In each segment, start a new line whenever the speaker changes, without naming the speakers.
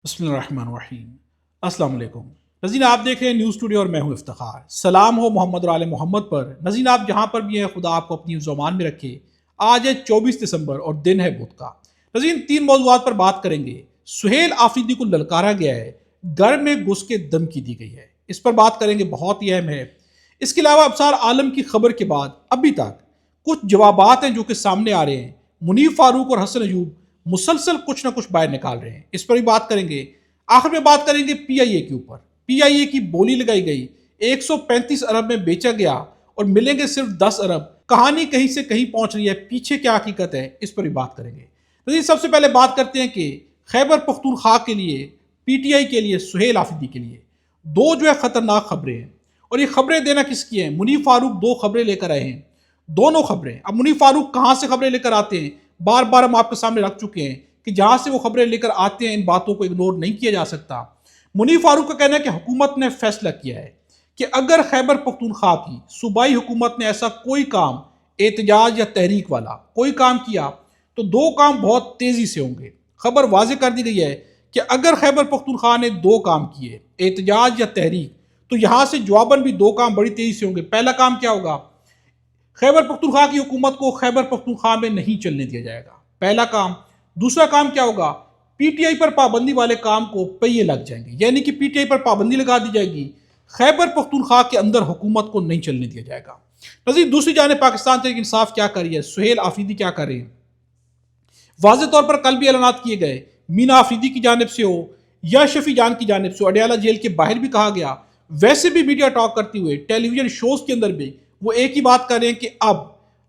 بسم اللہ الرحمن الرحیم۔ السلام علیکم ناظرین، آپ دیکھ رہے ہیں نیوز ٹوڈے اور میں ہوں افتخار۔ سلام ہو محمد اور آل محمد پر۔ ناظرین، آپ جہاں پر بھی ہیں خدا آپ کو اپنی زبان میں رکھے۔ آج ہے 24 دسمبر اور دن ہے بدھ کا۔ ناظرین، 3 موضوعات پر بات کریں گے۔ سہیل آفریدی کو للکارا گیا ہے، گھر میں گھس کے دھمکی دی گئی ہے، اس پر بات کریں گے، بہت ہی اہم ہے۔ اس کے علاوہ ابصار عالم کی خبر کے بعد ابھی تک کچھ جوابات ہیں جو کہ سامنے آ رہے ہیں۔ منیر فاروق اور حسن ایوب مسلسل کچھ نہ کچھ باہر نکال رہے ہیں، اس پر بھی بات کریں گے۔ آخر میں بات کریں گے پی آئی اے کے اوپر۔ پی آئی اے کی بولی لگائی گئی، 135 ارب میں بیچا گیا اور ملیں گے صرف 10 ارب۔ کہانی کہیں سے کہیں پہنچ رہی ہے، پیچھے کیا حقیقت ہے، اس پر بھی بات کریں گے۔ تو سب سے پہلے بات کرتے ہیں کہ خیبر پختونخوا کے لیے، پی ٹی آئی کے لیے، سہیل آفریدی کے لیے دو جو ہے خطرناک خبریں ہیں۔ اور یہ خبریں دینا کس کی ہیں؟ منیر فاروق 2 خبریں لے کر آئے ہیں، دونوں خبریں۔ اب منیر فاروق کہاں سے خبریں لے کر آتے ہیں، بار بار ہم آپ کے سامنے رکھ چکے ہیں کہ جہاں سے وہ خبریں لے کر آتے ہیں ان باتوں کو اگنور نہیں کیا جا سکتا۔ منیر فاروق کا کہنا ہے کہ حکومت نے فیصلہ کیا ہے کہ اگر خیبر پختونخوا کی صوبائی حکومت نے ایسا کوئی کام، احتجاج یا تحریک والا کوئی کام کیا تو 2 کام بہت تیزی سے ہوں گے۔ خبر واضح کر دی گئی ہے کہ اگر خیبر پختونخوا نے 2 کام کیے، احتجاج یا تحریک، تو یہاں سے جواباً بھی 2 کام بڑی تیزی سے ہوں گے۔ پہلا کام کیا ہوگا؟ خیبر پختونخوا کی حکومت کو خیبر پختونخوا میں نہیں چلنے دیا جائے گا، پہلا کام۔ دوسرا کام کیا ہوگا؟ پی ٹی آئی پر پابندی والے کام کو پہیے لگ جائیں گے، یعنی کہ پی ٹی آئی پر پابندی لگا دی جائے گی، خیبر پختونخوا کے اندر حکومت کو نہیں چلنے دیا جائے گا۔ نظیر، دوسری جانب پاکستان تحریک انصاف کیا کر رہی ہے؟ سہیل آفریدی کیا کر رہے ہیں؟ واضح طور پر کل بھی اعلانات کیے گئے، مینا آفریدی کی جانب سے ہو یا شفیع جان کی جانب سے ہو، اڈیالہ جیل کے باہر بھی کہا گیا، ویسے بھی میڈیا ٹاک کرتے ہوئے ٹیلی ویژن شوز کے اندر بھی وہ ایک ہی بات کر رہے ہیں کہ اب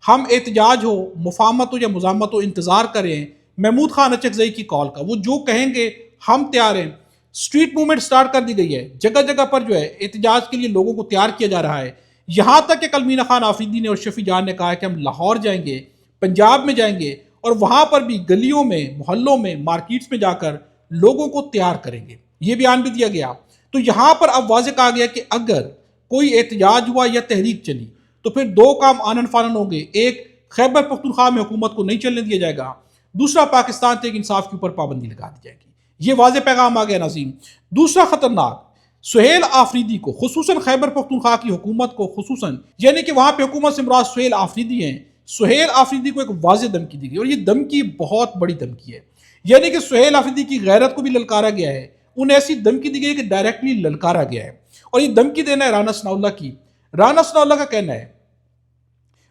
ہم احتجاج ہو، مفاہمت ہو یا مزاحمت ہو، انتظار کریں محمود خان اچکزئی کی کال کا، وہ جو کہیں گے ہم تیار ہیں۔ سٹریٹ موومنٹ سٹارٹ کر دی گئی ہے، جگہ جگہ پر جو ہے احتجاج کے لیے لوگوں کو تیار کیا جا رہا ہے، یہاں تک کہ کل مینا خان آفریدی نے اور شفیع جان نے کہا کہ ہم لاہور جائیں گے، پنجاب میں جائیں گے اور وہاں پر بھی گلیوں میں، محلوں میں، مارکیٹس میں جا کر لوگوں کو تیار کریں گے، یہ بیان بھی دیا گیا۔ تو یہاں پر اب واضح کہا گیا کہ اگر کوئی احتجاج ہوا یا تحریک چلی تو پھر 2 کام آنن فانن ہوں گے، ایک خیبر پختونخوا میں حکومت کو نہیں چلنے دیا جائے گا، دوسرا پاکستان تحریک انصاف کے اوپر پابندی لگا دی جائے گی۔ یہ واضح پیغام آ گیا ناظرین۔ دوسرا خطرناک، سہیل آفریدی کو، خصوصاً خیبر پختونخوا کی حکومت کو، خصوصاً یعنی کہ وہاں پہ حکومت سے مراد سہیل آفریدی ہیں، سہیل آفریدی کو ایک واضح دھمکی دی گئی اور یہ دھمکی بہت بڑی دھمکی ہے، یعنی کہ سہیل آفریدی کی غیرت کو بھی للکارا گیا ہے، انہیں ایسی دھمکی دی گئی کہ ڈائریکٹلی للکارا گیا ہے۔ اور یہ دھمکی دینا ہے رانا ثناءاللہ کی۔ رانا ثناءاللہ کا کہنا ہے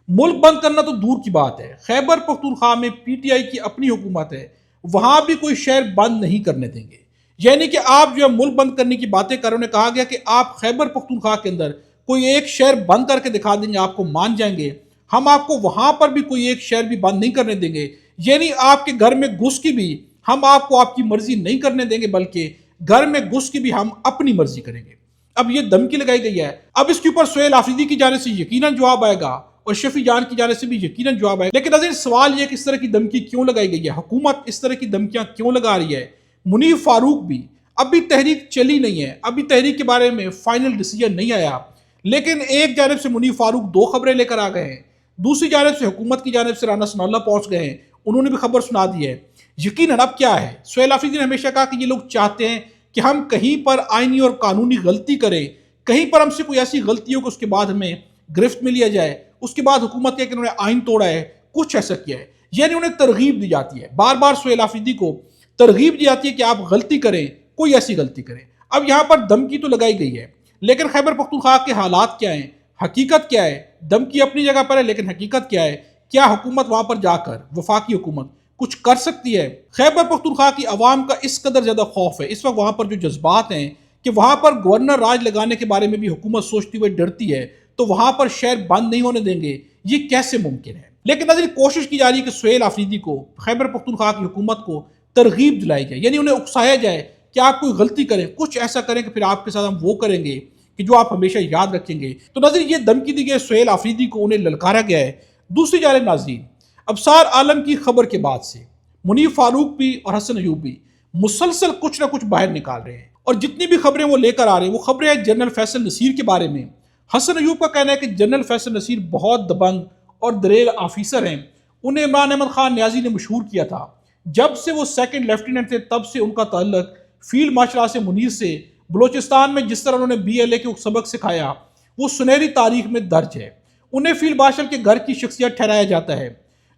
ملک بند کرنا تو دور کی بات ہے، خیبر پختونخوا میں پی ٹی آئی کی اپنی حکومت ہے، وہاں بھی کوئی شہر بند نہیں کرنے دیں گے۔ یعنی کہ آپ جو ہے ملک بند کرنے کی باتیں کر رہے، انہیں کہا گیا کہ آپ خیبر پختونخوا کے اندر کوئی ایک شہر بند کر کے دکھا دیں گے، آپ کو مان جائیں گے، ہم آپ کو وہاں پر بھی کوئی ایک شہر بھی بند نہیں کرنے دیں گے، یعنی آپ کے گھر میں گھس کی بھی ہم آپ کو آپ کی مرضی نہیں کرنے دیں گے، بلکہ گھر میں گھس کی بھی ہم اپنی مرضی کریں گے۔ اب یہ دھمکی لگائی گئی ہے، اب اس کے اوپر سہیل آفریدی کی جانب سے یقیناً جواب آئے گا اور شفیع جان کی جانب سے بھی یقیناً جواب آئے گا۔ لیکن ناظرین، سوال یہ کہ اس طرح کی دھمکی کیوں لگائی گئی ہے، حکومت اس طرح کی دھمکیاں کیوں لگا رہی ہے؟ منیر فاروق بھی، ابھی تحریک چلی نہیں ہے، ابھی تحریک کے بارے میں فائنل ڈیسیجن نہیں آیا، لیکن ایک جانب سے منیر فاروق 2 خبریں لے کر آ گئے ہیں، دوسری جانب سے حکومت کی جانب سے رانا ثناءاللہ پہنچ گئے ہیں، انہوں نے بھی خبر سنا دی ہے۔ یقیناً اب کیا ہے، سہیل آفریدی نے ہمیشہ کہا کہ یہ لوگ چاہتے ہیں کہ ہم کہیں پر آئینی اور قانونی غلطی کریں، کہیں پر ہم سے کوئی ایسی غلطی ہو کہ اس کے بعد ہمیں گرفت میں لیا جائے، اس کے بعد حکومت کہ انہوں نے آئین توڑا ہے، کچھ ایسا کیا ہے، یعنی انہیں ترغیب دی جاتی ہے، بار بار سہیل آفریدی کو ترغیب دی جاتی ہے کہ آپ غلطی کریں، کوئی ایسی غلطی کریں۔ اب یہاں پر دھمکی تو لگائی گئی ہے، لیکن خیبر پختونخوا کے حالات کیا ہیں، حقیقت کیا ہے؟ دھمکی اپنی جگہ پر ہے، لیکن حقیقت کیا ہے؟ کیا حکومت وہاں پر جا کر، وفاقی حکومت کچھ کر سکتی ہے؟ خیبر پختونخوا کی عوام کا اس قدر زیادہ خوف ہے اس وقت وہاں پر، جو جذبات ہیں کہ وہاں پر گورنر راج لگانے کے بارے میں بھی حکومت سوچتی ہوئے ڈرتی ہے، تو وہاں پر شہر بند نہیں ہونے دیں گے، یہ کیسے ممکن ہے؟ لیکن ناظرین، کوشش کی جا رہی ہے کہ سہیل آفریدی کو، خیبر پختونخوا کی حکومت کو ترغیب دلائی جائے، یعنی انہیں اکسایا جائے کہ آپ کوئی غلطی کریں، کچھ ایسا کریں کہ پھر آپ کے ساتھ ہم وہ کریں گے کہ جو آپ ہمیشہ یاد رکھیں گے۔ تو ناظرین، یہ دھمکی دی گئی سہیل آفریدی کو، انہیں للکارا گیا ہے۔ دوسری جانب ناظرین، ابصار عالم کی خبر کے بعد سے منیر فاروق بھی اور حسن ایوب بھی مسلسل کچھ نہ کچھ باہر نکال رہے ہیں، اور جتنی بھی خبریں وہ لے کر آ رہے ہیں وہ خبریں ہیں جنرل فیصل نصیر کے بارے میں۔ حسن ایوب کا کہنا ہے کہ جنرل فیصل نصیر بہت دبنگ اور دریل آفیسر ہیں، انہیں عمران احمد خان نیازی نے مشہور کیا تھا، جب سے وہ 2nd لیفٹیننٹ تھے تب سے ان کا تعلق فیلڈ مارشل آصف منیر سے بلوچستان میں جس طرح انہوں نے BLA کے سبق سکھایا وہ سنہری تاریخ میں درج ہے۔ انہیں فیلڈ مارشل کے گھر کی شخصیت ٹھہرایا جاتا ہے۔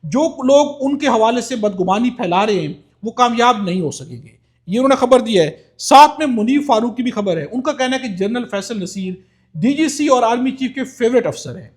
جو لوگ ان کے حوالے سے بدگمانی پھیلا رہے ہیں وہ کامیاب نہیں ہو سکیں گے، یہ انہوں نے خبر دی ہے۔ ساتھ میں منیر فاروق کی بھی خبر ہے۔ ان کا کہنا ہے کہ جنرل فیصل نصیر DGC اور آرمی چیف کے فیورٹ افسر ہیں۔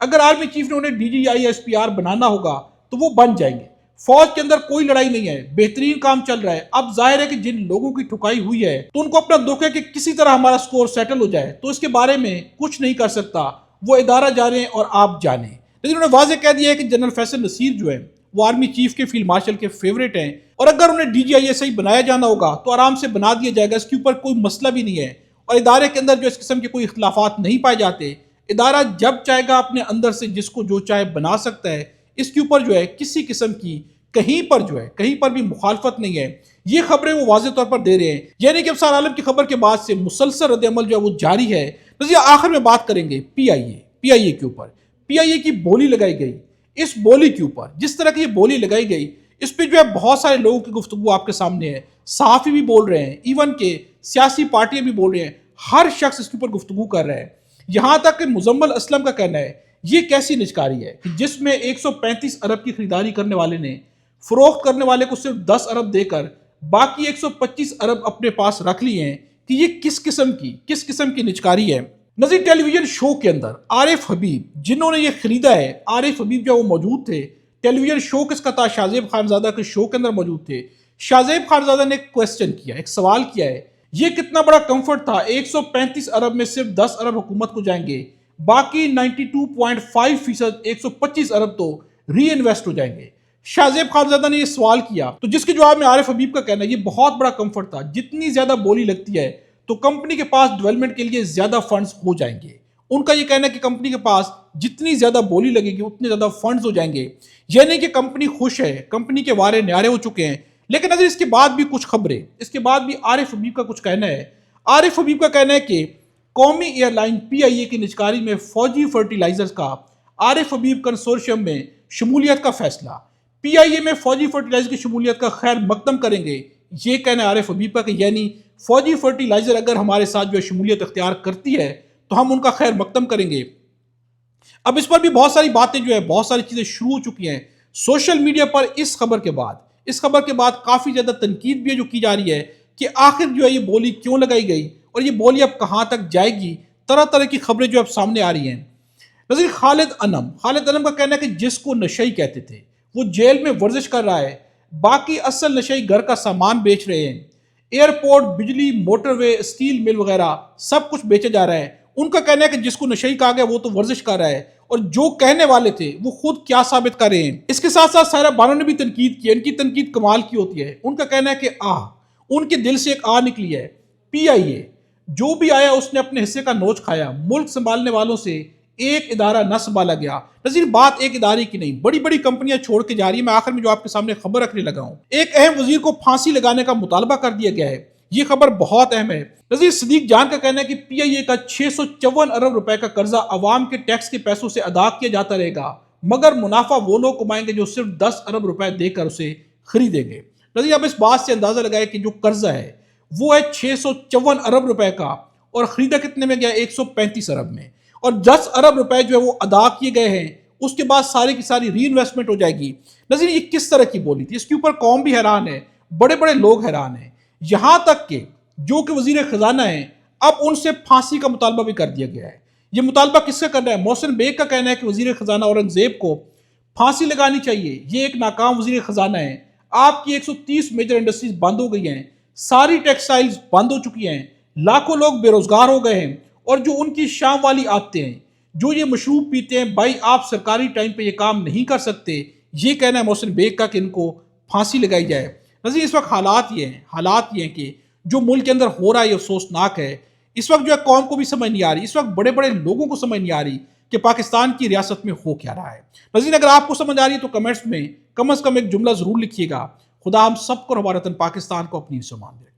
اگر آرمی چیف نے انہیں DGISPR بنانا ہوگا تو وہ بن جائیں گے۔ فوج کے اندر کوئی لڑائی نہیں ہے، بہترین کام چل رہا ہے۔ اب ظاہر ہے کہ جن لوگوں کی ٹھکائی ہوئی ہے تو ان کو اپنا دکھ ہے کہ کسی طرح ہمارا سکور سیٹل ہو جائے، تو اس کے بارے میں کچھ نہیں کر سکتا، وہ ادارہ جانے اور آپ جانے۔ لیکن انہوں نے واضح کہہ دیا ہے کہ جنرل فیصل نصیر جو ہے وہ آرمی چیف کے فیلڈ مارشل کے فیورٹ ہیں، اور اگر انہیں DGISI بنایا جانا ہوگا تو آرام سے بنا دیا جائے گا، اس کے اوپر کوئی مسئلہ بھی نہیں ہے۔ اور ادارے کے اندر جو اس قسم کے کوئی اختلافات نہیں پائے جاتے، ادارہ جب چاہے گا اپنے اندر سے جس کو جو چاہے بنا سکتا ہے، اس کے اوپر جو ہے کسی قسم کی کہیں پر بھی مخالفت نہیں ہے۔ یہ خبریں وہ واضح طور پر دے رہے ہیں، یعنی کہ افسر عالم کی خبر کے بعد سے مسلسل رد عمل جو ہے وہ جاری ہے۔ نظیر آخر میں بات کریں گے PIA کے اوپر۔ PIA کی بولی لگائی گئی، اس بولی کے اوپر جس طرح کی یہ بولی لگائی گئی، اس پہ جو ہے بہت سارے لوگوں کی گفتگو آپ کے سامنے ہے۔ صحافی بھی بول رہے ہیں، ایون کہ سیاسی پارٹیاں بھی بول رہے ہیں، ہر شخص اس کے اوپر گفتگو کر رہا ہے۔ یہاں تک کہ مزمل اسلم کا کہنا ہے یہ کیسی نجکاری ہے کہ جس میں 135 ارب کی خریداری کرنے والے نے فروخت کرنے والے کو صرف 10 ارب دے کر باقی 125 ارب اپنے پاس رکھ لیے ہیں، کہ یہ کس قسم کی نجکاری ہے۔ نظیر ٹیلی ویژن شو کے اندر عارف حبیب جنہوں نے یہ خریدا ہے، عارف حبیب جو وہ موجود تھے، ٹیلی ویژن شو کس کا تھا، شاہ زیب خانزادہ کے شو کے اندر موجود تھے۔ شاہ زیب خانزادہ نے ایک کوسچن کیا، ایک سوال کیا ہے، یہ کتنا بڑا کمفرٹ تھا 135 ارب میں صرف 10 ارب حکومت کو جائیں گے، باقی 92.5% 125 ارب تو ری انویسٹ ہو جائیں گے۔ شاہ زیب خانزادہ نے یہ سوال کیا، تو جس کے جواب میں عارف حبیب کا کہنا ہے یہ بہت بڑا کمفرٹ تھا، جتنی زیادہ بولی لگتی ہے تو کمپنی کے پاس ڈیولپمنٹ کے لیے زیادہ فنڈز ہو جائیں گے۔ ان کا یہ کہنا ہے کہ کمپنی کے پاس جتنی زیادہ بولی لگے گی اتنے زیادہ فنڈز ہو جائیں گے، یعنی کہ کمپنی خوش ہے، کمپنی کے وارے نیارے ہو چکے ہیں۔ لیکن نظر اس کے بعد بھی کچھ خبریں، اس کے بعد بھی عارف حبیب کا کچھ کہنا ہے۔ عارف حبیب کا کہنا ہے کہ قومی ایئر لائن PIA کی نجکاری میں فوجی فرٹیلائزرز کا عارف حبیب کنسورشیم میں شمولیت کا فیصلہ، PIA میں فوجی فرٹیلائزر کی شمولیت کا خیر مقدم کریں گے، یہ کہنا ہے عارف حبیب کا کہ یعنی فوجی فرٹیلائزر اگر ہمارے ساتھ جو شمولیت اختیار کرتی ہے تو ہم ان کا خیر مقدم کریں گے۔ اب اس پر بھی بہت ساری باتیں جو ہے، بہت ساری چیزیں شروع ہو چکی ہیں سوشل میڈیا پر۔ اس خبر کے بعد کافی زیادہ تنقید بھی ہے جو کی جا رہی ہے کہ آخر جو ہے یہ بولی کیوں لگائی گئی اور یہ بولی اب کہاں تک جائے گی، طرح کی خبریں جو اب سامنے آ رہی ہیں۔ نظیر خالد انم کا کہنا ہے کہ جس کو نشئی کہتے تھے وہ جیل میں ورزش کر رہا ہے، باقی اصل نشئی گھر کا سامان بیچ رہے ہیں، ایئرپورٹ، بجلی، موٹر وے، اسٹیل مل وغیرہ سب کچھ بیچا جا رہا ہے۔ ان کا کہنا ہے کہ جس کو نشئی کہا گیا وہ تو ورزش کر رہا ہے، اور جو کہنے والے تھے وہ خود کیا ثابت کر رہے ہیں۔ اس کے ساتھ ساتھ سائرہ بانو نے بھی تنقید کی، ان کی تنقید کمال کی ہوتی ہے۔ ان کا کہنا ہے کہ ان کے دل سے ایک نکلی ہے، PIA جو بھی آیا اس نے اپنے حصے کا نوچ کھایا، ملک سنبھالنے والوں سے ایک ادارہ نہ سنبھالا گیا۔ نظیر بات ایک ادارے کی نہیں، بڑی بڑی کمپنیاں چھوڑ کے جا رہی ہیں۔ میں آخر میں جو آپ کے سامنے خبر رکھنے لگا ہوں، ایک اہم وزیر کو پھانسی لگانے کا مطالبہ کر دیا گیا ہے، یہ خبر بہت اہم ہے۔ نظیر صدیق جان کا کہنا ہے کہ PIA کا 654 ارب روپے کا قرضہ عوام کے ٹیکس کے پیسوں سے ادا کیا جاتا رہے گا، مگر منافع وہ لوگ کمائیں گے جو صرف 10 ارب روپے دے کر اسے خریدیں گے۔ نظیر اب اس بات سے اندازہ لگائے کہ جو قرضہ ہے وہ ہے 654 ارب روپے کا، اور خریدا کتنے میں گیا، 135 ارب میں، اور 10 ارب روپے جو ہے وہ ادا کیے گئے ہیں، اس کے بعد ساری کی ساری ری انویسٹمنٹ ہو جائے گی۔ نظیر یہ کس طرح کی بولی تھی، اس کے اوپر قوم بھی حیران ہے، بڑے بڑے لوگ حیران ہیں، یہاں تک کہ جو کہ وزیر خزانہ ہیں اب ان سے پھانسی کا مطالبہ بھی کر دیا گیا ہے۔ یہ مطالبہ کس سے کر رہا ہے؟ محسن بیگ کا کہنا ہے کہ وزیر خزانہ اورنگزیب کو پھانسی لگانی چاہیے، یہ ایک ناکام وزیر خزانہ ہے۔ آپ کی 130 میجر انڈسٹریز بند ہو گئی ہیں، ساری ٹیکسٹائلز بند ہو چکی ہیں، لاکھوں لوگ بے روزگار ہو گئے ہیں، اور جو ان کی شام والی عادتیں ہیں، جو یہ مشروب پیتے ہیں، بھائی آپ سرکاری ٹائم پہ یہ کام نہیں کر سکتے، یہ کہنا ہے محسن بیگ کا کہ ان کو پھانسی لگائی جائے۔ نظیر اس وقت حالات یہ ہیں کہ جو ملک کے اندر ہو رہا ہے یہ افسوسناک ہے۔ اس وقت جو ہے قوم کو بھی سمجھ نہیں آ رہی، اس وقت بڑے بڑے لوگوں کو سمجھ نہیں آ رہی کہ پاکستان کی ریاست میں ہو کیا رہا ہے۔ نظیر اگر آپ کو سمجھ آ رہی ہے تو کمنٹس میں کم از کم ایک جملہ ضرور لکھیے گا۔ خدا ہم سب کو اور ہمارا وطن پاکستان کو اپنی سامان دے۔